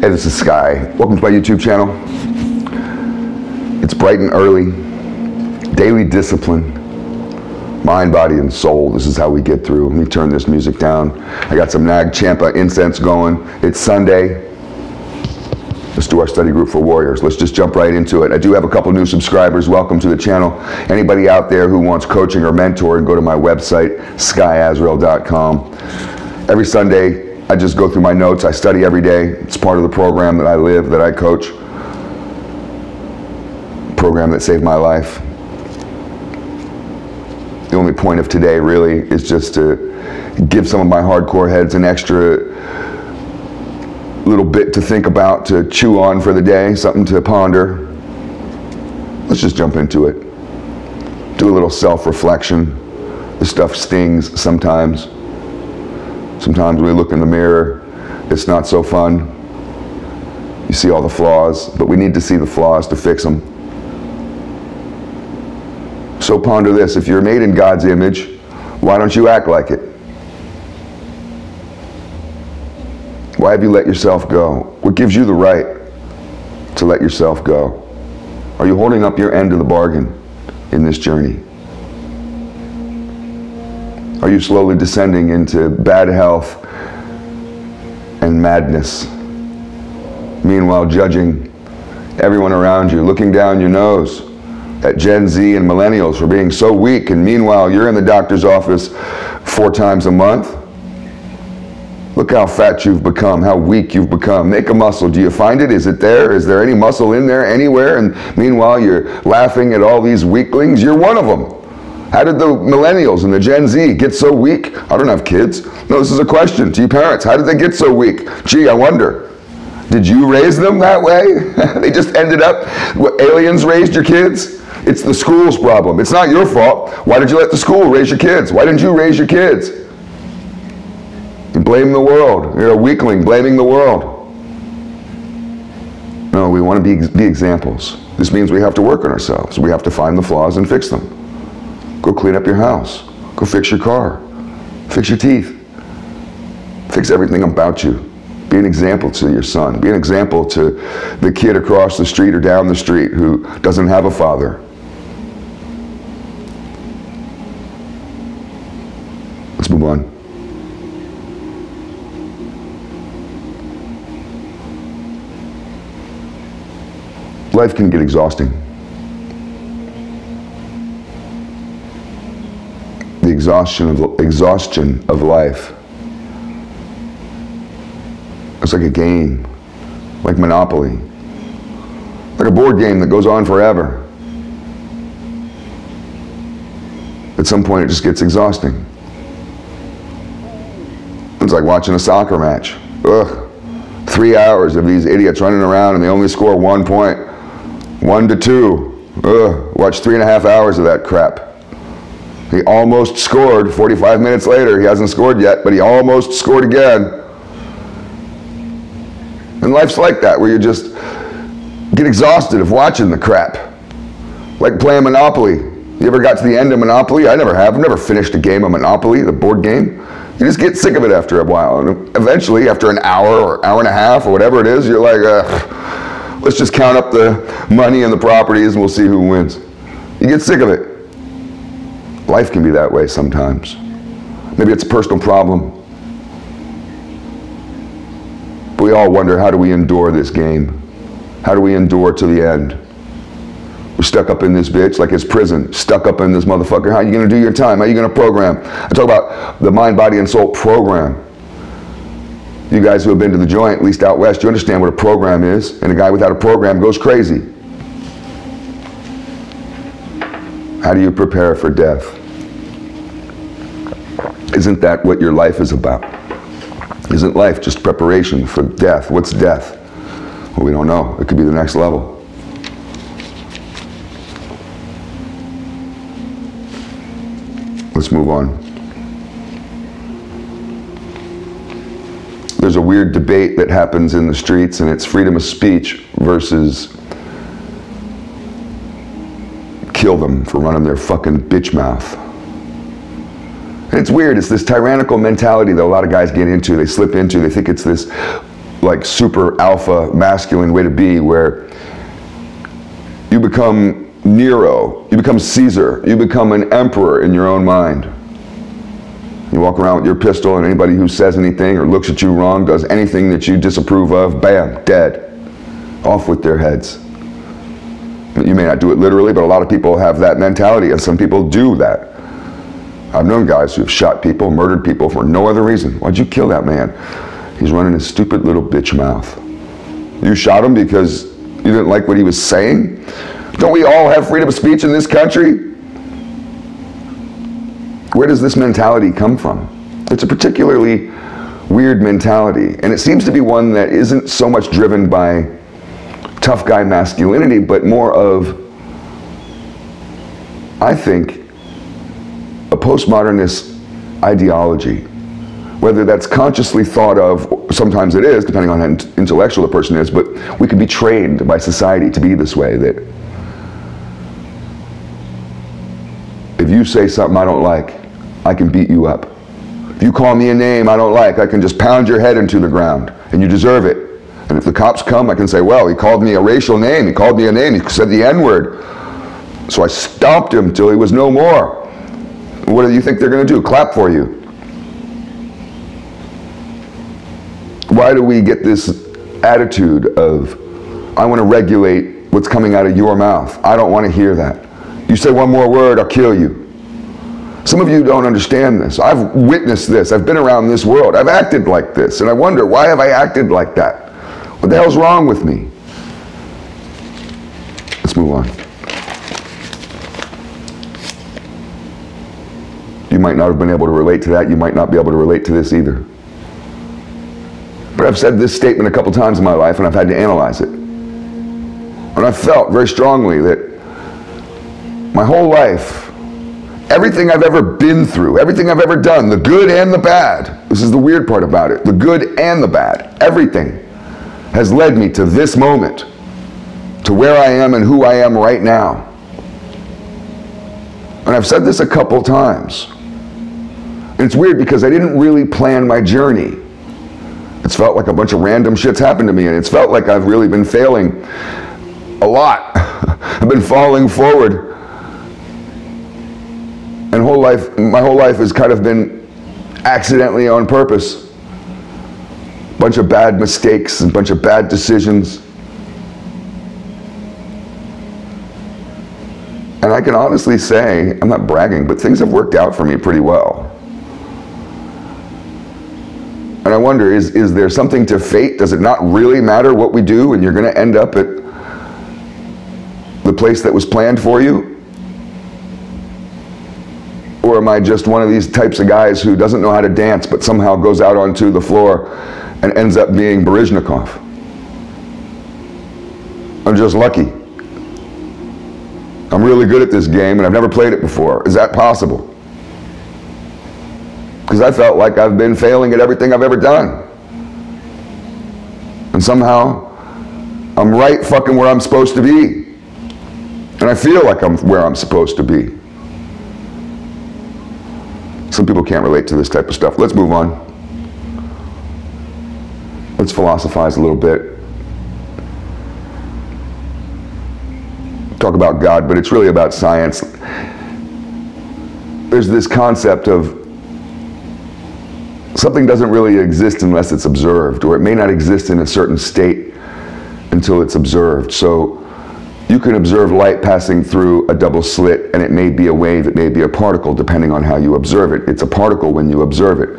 Hey, this is Sky. Welcome to my YouTube channel. It's bright and early. Daily discipline. Mind, body, and soul. This is how we get through. Let me turn this music down. I got some Nag Champa incense going. It's Sunday. Let's do our study group for warriors. Let's just jump right into it. I do have a couple new subscribers. Welcome to the channel. Anybody out there who wants coaching or mentoring, go to my website, skyazrael.com. Every Sunday, I just go through my notes. I study every day. It's part of the program that I live, that I coach. Program that saved my life. The only point of today really is just to give some of my hardcore heads an extra little bit to think about, to chew on for the day, something to ponder. Let's just jump into it. Do a little self-reflection. This stuff stings sometimes. Sometimes when we look in the mirror, it's not so fun. You see all the flaws, but we need to see the flaws to fix them. So ponder this: if you're made in God's image, why don't you act like it? Why have you let yourself go? What gives you the right to let yourself go? Are you holding up your end of the bargain in this journey? Are you slowly descending into bad health and madness? Meanwhile, judging everyone around you, looking down your nose at Gen Z and millennials for being so weak, and meanwhile, you're in the doctor's office 4 times a month. Look how fat you've become, how weak you've become. Make a muscle. Do you find it? Is it there? Is there any muscle in there anywhere? And meanwhile, you're laughing at all these weaklings. You're one of them. How did the millennials and the Gen Z get so weak? I don't have kids. No, this is a question to you parents. How did they get so weak? Gee, I wonder. Did you raise them that way? They just ended up, aliens raised your kids? It's the school's problem. It's not your fault. Why did you let the school raise your kids? Why didn't you raise your kids? You blame the world. You're a weakling blaming the world. No, we want to be examples. This means we have to work on ourselves. We have to find the flaws and fix them. Go clean up your house. Go fix your car. Fix your teeth. Fix everything about you. Be an example to your son. Be an example to the kid across the street or down the street who doesn't have a father. Let's move on. Life can get exhausting. The exhaustion of life. It's like a game, like Monopoly, like a board game that goes on forever. At some point it just gets exhausting. It's like watching a soccer match. Ugh. 3 hours of these idiots running around and they only score 1 point. 1-2. Ugh. Watch 3.5 hours of that crap. He almost scored. 45 minutes later, he hasn't scored yet, but he almost scored again. And life's like that, where you just get exhausted of watching the crap. Like playing Monopoly. You ever got to the end of Monopoly? I never have. I've never finished a game of Monopoly, the board game. You just get sick of it after a while. And eventually, after an hour or hour and a half or whatever it is, you're like, let's just count up the money and the properties and we'll see who wins. You get sick of it. Life can be that way sometimes. Maybe it's a personal problem. But we all wonder, how do we endure this game? How do we endure to the end? We're stuck up in this bitch like it's prison. Stuck up in this motherfucker. How are you going to do your time? How are you going to program? I talk about the mind, body, and soul program. You guys who have been to the joint, at least out west, you understand what a program is. And a guy without a program goes crazy. How do you prepare for death? Isn't that what your life is about? Isn't life just preparation for death? What's death? Well, we don't know. It could be the next level. Let's move on. There's a weird debate that happens in the streets, and it's freedom of speech versus kill them for running their fucking bitch mouth. And it's weird. It's this tyrannical mentality that a lot of guys get into. They slip into. They think it's this like super alpha masculine way to be, where you become Nero, you become Caesar, you become an emperor in your own mind. You walk around with your pistol, and anybody who says anything or looks at you wrong, does anything that you disapprove of, bam, dead. Off with their heads. You may not do it literally, but a lot of people have that mentality, and some people do that. I've known guys who have shot people, murdered people for no other reason. Why'd you kill that man? He's running his stupid little bitch mouth. You shot him because you didn't like what he was saying? Don't we all have freedom of speech in this country? Where does this mentality come from? It's a particularly weird mentality, and it seems to be one that isn't so much driven by tough guy masculinity, but more of, I think, a postmodernist ideology. Whether that's consciously thought of, sometimes it is, depending on how intellectual the person is, but we can be trained by society to be this way, that if you say something I don't like, I can beat you up. If you call me a name I don't like, I can just pound your head into the ground, and you deserve it. And if the cops come, I can say, well, he called me a racial name, he called me a name, he said the N-word. So I stomped him till he was no more. What do you think they're going to do? Clap for you. Why do we get this attitude of, I want to regulate what's coming out of your mouth? I don't want to hear that. You say one more word, I'll kill you. Some of you don't understand this. I've witnessed this. I've been around this world. I've acted like this. And I wonder, why have I acted like that? What the hell's wrong with me? Let's move on. You might not have been able to relate to that. You might not be able to relate to this either. But I've said this statement a couple times in my life, and I've had to analyze it. And I felt very strongly that my whole life, everything I've ever been through, everything I've ever done, the good and the bad, this is the weird part about it, the good and the bad, everything has led me to this moment, to where I am and who I am right now. And I've said this a couple times. And it's weird because I didn't really plan my journey. It's felt like a bunch of random shit's happened to me, and it's felt like I've really been failing a lot. I've been falling forward. And my whole life has kind of been accidentally on purpose. A bunch of bad mistakes and a bunch of bad decisions. And I can honestly say, I'm not bragging, but things have worked out for me pretty well. And I wonder, is there something to fate? Does it not really matter what we do and you're going to end up at the place that was planned for you? Or am I just one of these types of guys who doesn't know how to dance but somehow goes out onto the floor and ends up being Baryshnikov? I'm just lucky. I'm really good at this game and I've never played it before. Is that possible? Because I felt like I've been failing at everything I've ever done. And somehow, I'm right fucking where I'm supposed to be. And I feel like I'm where I'm supposed to be. Some people can't relate to this type of stuff. Let's move on. Let's philosophize a little bit. Talk about God, but it's really about science. There's this concept of something doesn't really exist unless it's observed, or it may not exist in a certain state until it's observed. So you can observe light passing through a double slit, and it may be a wave, it may be a particle, depending on how you observe it. It's a particle when you observe it.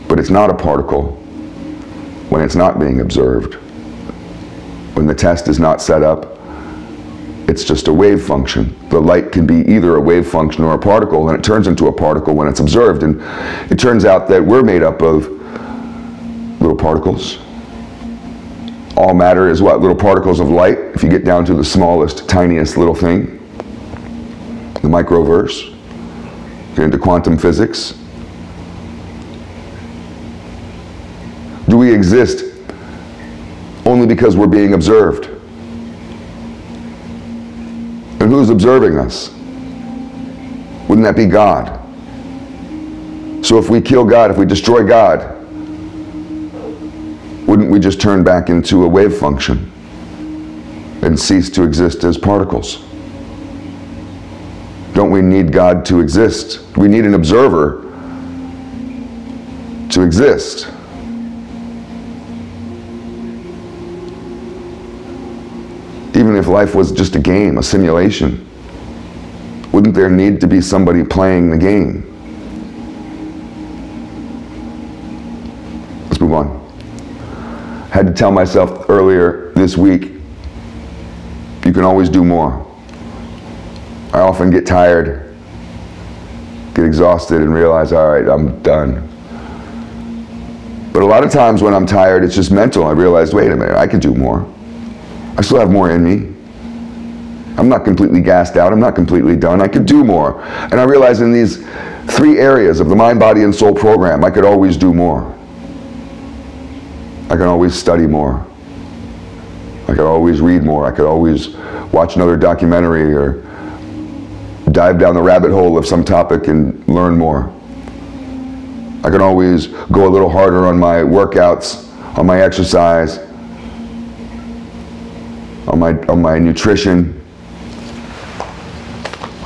But it's not a particle when it's not being observed. When the test is not set up, it's just a wave function. The light can be either a wave function or a particle, and it turns into a particle when it's observed. And it turns out that we're made up of little particles. All matter is what? Little particles of light. If you get down to the smallest, tiniest little thing, the microverse, get into quantum physics. Do we exist only because we're being observed? And who's observing us? Wouldn't that be God? So if we kill God, if we destroy God, Wouldn't we just turn back into a wave function and cease to exist as particles? Don't we need God to exist? We need an observer to exist. Even if life was just a game, a simulation, wouldn't there need to be somebody playing the game? Let's move on. I had to tell myself earlier this week, you can always do more. I often get tired, get exhausted, and realize, all right, I'm done. But a lot of times when I'm tired, it's just mental. I realize, wait a minute, I could do more. I still have more in me. I'm not completely gassed out. I'm not completely done. I could do more. And I realize in these 3 areas of the mind, body, and soul program, I could always do more. I can always study more. I could always read more. I could always watch another documentary or dive down the rabbit hole of some topic and learn more. I can always go a little harder on my workouts, on my exercise, on my nutrition.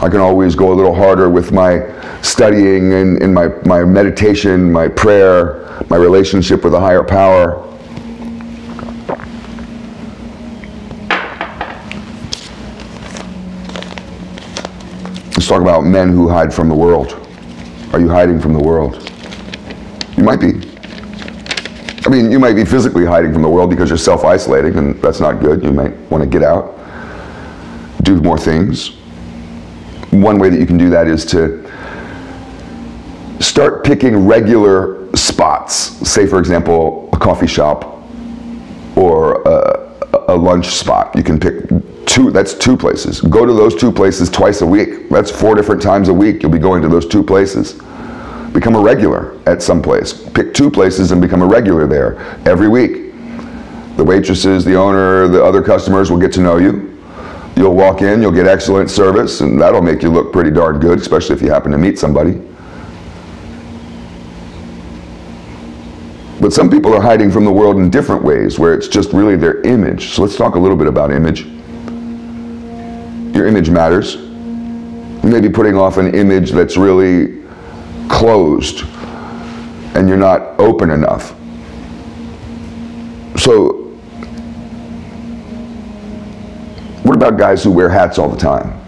I can always go a little harder with my studying and my meditation, my prayer, my relationship with a higher power. Let's talk about men who hide from the world. Are you hiding from the world? You might be. I mean, you might be physically hiding from the world because you're self-isolating, and that's not good. You might want to get out, do more things. One way that you can do that is to start picking regular spots. Say, for example, a coffee shop or a lunch spot. You can pick 2, that's 2 places. Go to those 2 places twice a week. That's 4 different times a week you'll be going to those 2 places. Become a regular at some place. Pick 2 places and become a regular there every week. The waitresses, the owner, the other customers will get to know you. You'll walk in, you'll get excellent service, and that'll make you look pretty darn good, especially if you happen to meet somebody. But some people are hiding from the world in different ways, where it's just really their image. So let's talk a little bit about image. Your image matters. You may be putting off an image that's really closed and you're not open enough. So what about guys who wear hats all the time?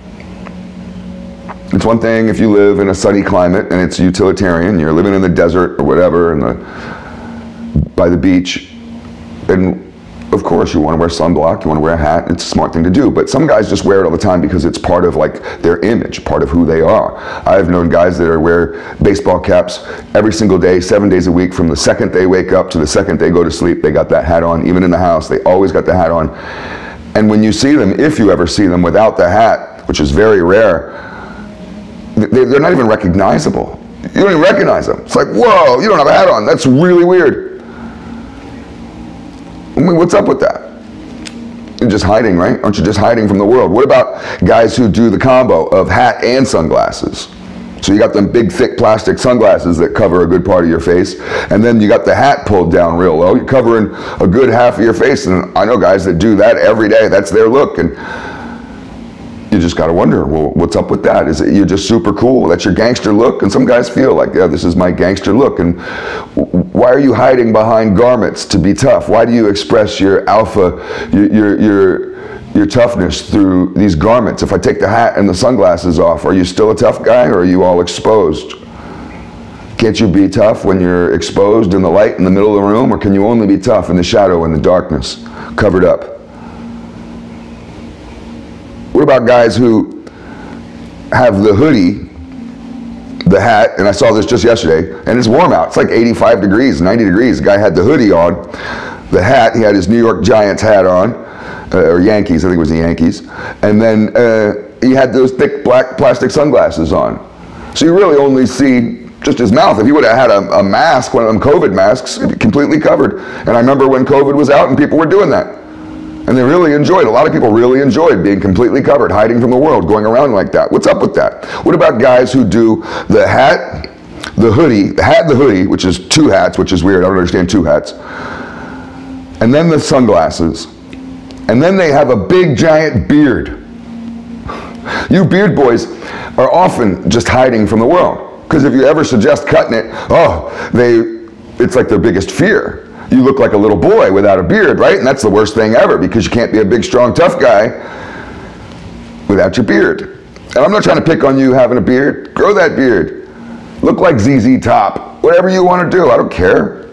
It's one thing if you live in a sunny climate and it's utilitarian, you're living in the desert or whatever, by the beach, and of course you want to wear sunblock, you want to wear a hat, it's a smart thing to do. But some guys just wear it all the time because it's part of like their image, part of who they are. I've known guys that wear baseball caps every single day, 7 days a week, from the second they wake up to the second they go to sleep. They got that hat on. Even in the house, they always got the hat on. And when you see them, if you ever see them without the hat, which is very rare, they're not even recognizable. You don't even recognize them. It's like, whoa, you don't have a hat on. That's really weird. I mean, what's up with that? You're just hiding, right? Aren't you just hiding from the world? What about guys who do the combo of hat and sunglasses? So you got them big, thick plastic sunglasses that cover a good part of your face, and then you got the hat pulled down real low. You're covering a good half of your face, and I know guys that do that every day. That's their look, and you just got to wonder, well, what's up with that? Is it you're just super cool? That's your gangster look? And some guys feel like, yeah, this is my gangster look. And why are you hiding behind garments to be tough? Why do you express your alpha, your toughness through these garments? If I take the hat and the sunglasses off, are you still a tough guy, or are you all exposed? Can't you be tough when you're exposed in the light in the middle of the room, or can you only be tough in the shadow, in the darkness, covered up? What about guys who have the hoodie, the hat, and I saw this just yesterday, and it's warm out. It's like 85 degrees, 90 degrees. The guy had the hoodie on, the hat, he had his New York Giants hat on, or Yankees, I think it was the Yankees, and then he had those thick black plastic sunglasses on. So you really only see just his mouth. If he would have had a mask, one of them COVID masks, completely covered. And I remember when COVID was out and people were doing that. And they really enjoyed, a lot of people really enjoyed being completely covered, hiding from the world, going around like that. What's up with that? What about guys who do the hat, the hoodie, the hat, the hoodie, which is 2 hats, which is weird, I don't understand 2 hats. and then the sunglasses, and then they have a big giant beard. You beard boys are often just hiding from the world, because if you ever suggest cutting it, it's like their biggest fear. You look like a little boy without a beard, right? And that's the worst thing ever, because you can't be a big, strong, tough guy without your beard. And I'm not trying to pick on you having a beard. Grow that beard. Look like ZZ Top. Whatever you want to do, I don't care.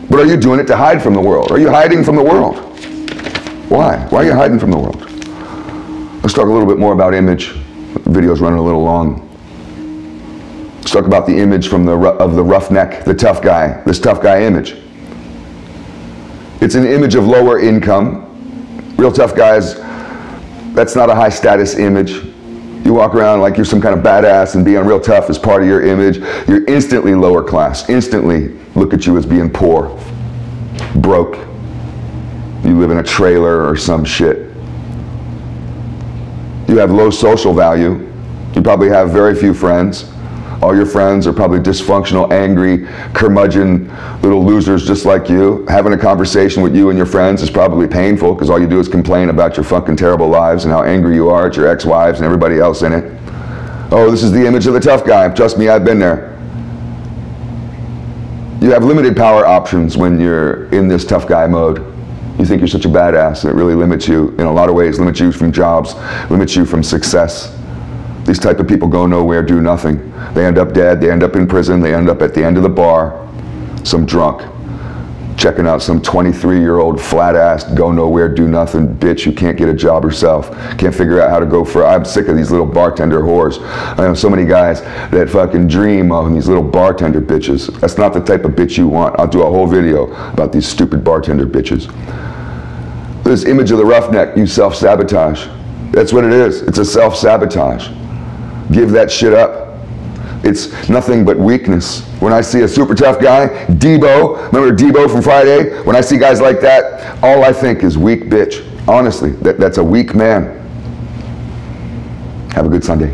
But are you doing it to hide from the world? Are you hiding from the world? Why? Why are you hiding from the world? Let's talk a little bit more about image. The video's running a little long. Let's talk about the image of the roughneck, the tough guy, this tough guy image. It's an image of lower income. Real tough guys, that's not a high status image. You walk around like you're some kind of badass and being real tough is part of your image. You're instantly lower class, instantly look at you as being poor, broke. You live in a trailer or some shit. You have low social value. You probably have very few friends. All your friends are probably dysfunctional, angry, curmudgeon, little losers just like you. Having a conversation with you and your friends is probably painful, because all you do is complain about your fucking terrible lives and how angry you are at your ex-wives and everybody else in it. Oh, this is the image of the tough guy. Trust me, I've been there. You have limited power options when you're in this tough guy mode. You think you're such a badass, and it really limits you in a lot of ways. Limits you from jobs, limits you from success. These type of people go nowhere, do nothing. They end up dead, they end up in prison, they end up at the end of the bar, some drunk, checking out some 23-year-old flat-ass, go nowhere, do nothing bitch who can't get a job herself, can't figure out how to go for, I'm sick of these little bartender whores. I know so many guys that fucking dream of these little bartender bitches. That's not the type of bitch you want. I'll do a whole video about these stupid bartender bitches. This image of the roughneck, you self-sabotage. That's what it is. It's a self-sabotage. Give that shit up. It's nothing but weakness. When I see a super tough guy, Debo, remember Debo from Friday? When I see guys like that, all I think is weak bitch. Honestly, that's a weak man. Have a good Sunday.